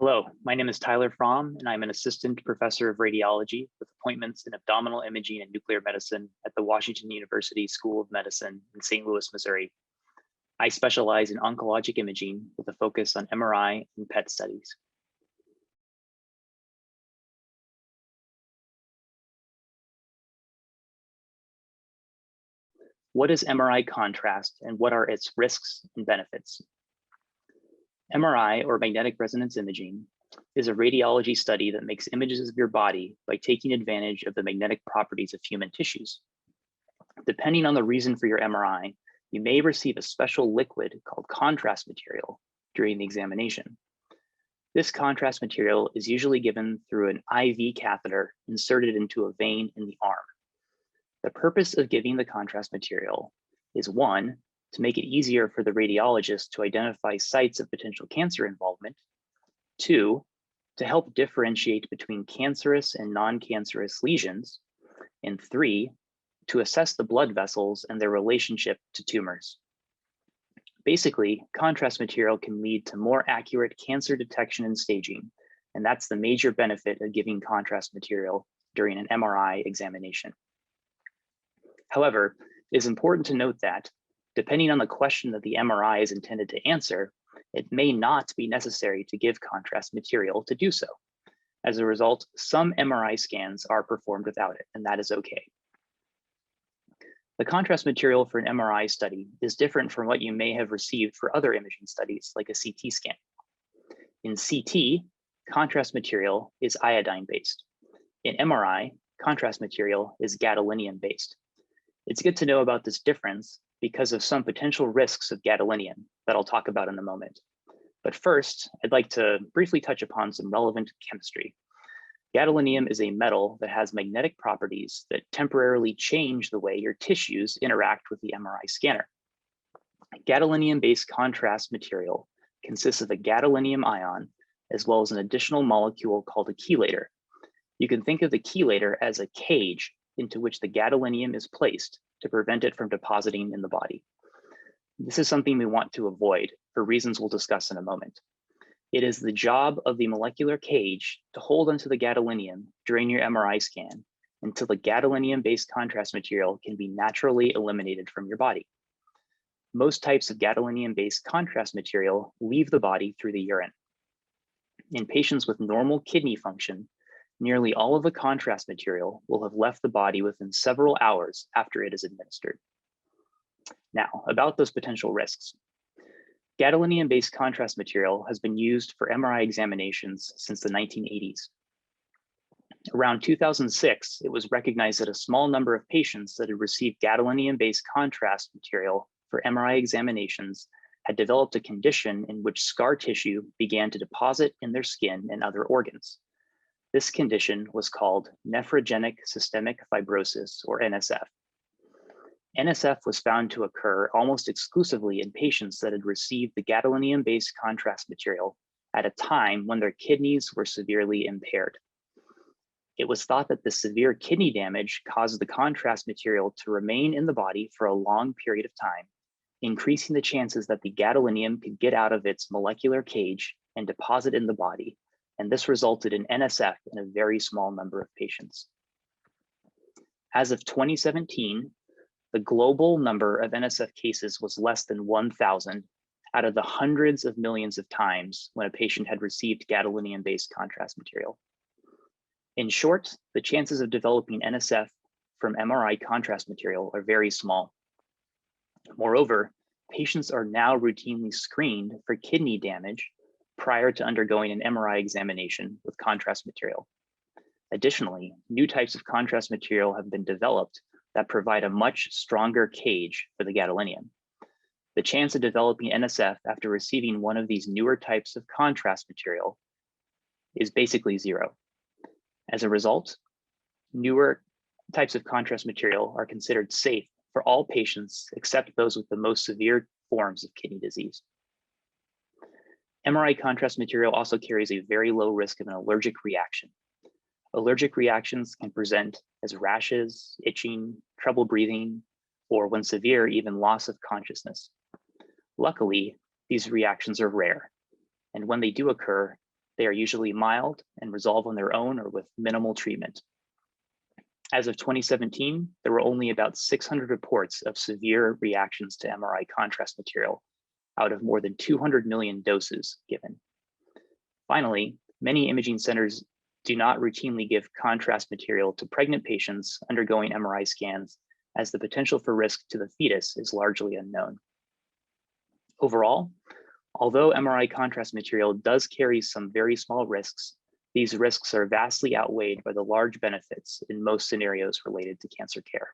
Hello, my name is Tyler Fraum, and I'm an assistant professor of radiology with appointments in abdominal imaging and nuclear medicine at the Washington University School of Medicine in St. Louis, Missouri. I specialize in oncologic imaging with a focus on MRI and PET studies. What is MRI contrast and what are its risks and benefits? MRI, or magnetic resonance imaging, is a radiology study that makes images of your body by taking advantage of the magnetic properties of human tissues. Depending on the reason for your MRI, you may receive a special liquid called contrast material during the examination. This contrast material is usually given through an IV catheter inserted into a vein in the arm. The purpose of giving the contrast material is, one, to make it easier for the radiologist to identify sites of potential cancer involvement, two, to help differentiate between cancerous and non-cancerous lesions, and three, to assess the blood vessels and their relationship to tumors. Basically, contrast material can lead to more accurate cancer detection and staging, and that's the major benefit of giving contrast material during an MRI examination. However, it is important to note that, depending on the question that the MRI is intended to answer, it may not be necessary to give contrast material to do so. As a result, some MRI scans are performed without it, and that is okay. The contrast material for an MRI study is different from what you may have received for other imaging studies, like a CT scan. In CT, contrast material is iodine-based. In MRI, contrast material is gadolinium-based. It's good to know about this difference because of some potential risks of gadolinium that I'll talk about in a moment. But first, I'd like to briefly touch upon some relevant chemistry. Gadolinium is a metal that has magnetic properties that temporarily change the way your tissues interact with the MRI scanner. Gadolinium-based contrast material consists of a gadolinium ion, as well as an additional molecule called a chelator. You can think of the chelator as a cage into which the gadolinium is placed to prevent it from depositing in the body. This is something we want to avoid for reasons we'll discuss in a moment. It is the job of the molecular cage to hold onto the gadolinium during your MRI scan until the gadolinium-based contrast material can be naturally eliminated from your body. Most types of gadolinium-based contrast material leave the body through the urine. In patients with normal kidney function, nearly all of the contrast material will have left the body within several hours after it is administered. Now, about those potential risks. Gadolinium-based contrast material has been used for MRI examinations since the 1980s. Around 2006, it was recognized that a small number of patients that had received gadolinium-based contrast material for MRI examinations had developed a condition in which scar tissue began to deposit in their skin and other organs. This condition was called nephrogenic systemic fibrosis, or NSF. NSF was found to occur almost exclusively in patients that had received the gadolinium-based contrast material at a time when their kidneys were severely impaired. It was thought that the severe kidney damage caused the contrast material to remain in the body for a long period of time, increasing the chances that the gadolinium could get out of its molecular cage and deposit in the body. And this resulted in NSF in a very small number of patients. As of 2017, the global number of NSF cases was less than 1,000 out of the hundreds of millions of times when a patient had received gadolinium-based contrast material. In short, the chances of developing NSF from MRI contrast material are very small. Moreover, patients are now routinely screened for kidney damage prior to undergoing an MRI examination with contrast material. Additionally, new types of contrast material have been developed that provide a much stronger cage for the gadolinium. The chance of developing NSF after receiving one of these newer types of contrast material is basically zero. As a result, newer types of contrast material are considered safe for all patients except those with the most severe forms of kidney disease. MRI contrast material also carries a very low risk of an allergic reaction. Allergic reactions can present as rashes, itching, trouble breathing, or when severe, even loss of consciousness. Luckily, these reactions are rare, and when they do occur, They are usually mild and resolve on their own or with minimal treatment. As of 2017, there were only about 600 reports of severe reactions to MRI contrast material out of more than 200 million doses given. Finally, many imaging centers do not routinely give contrast material to pregnant patients undergoing MRI scans, as the potential for risk to the fetus is largely unknown. Overall, although MRI contrast material does carry some very small risks, these risks are vastly outweighed by the large benefits in most scenarios related to cancer care.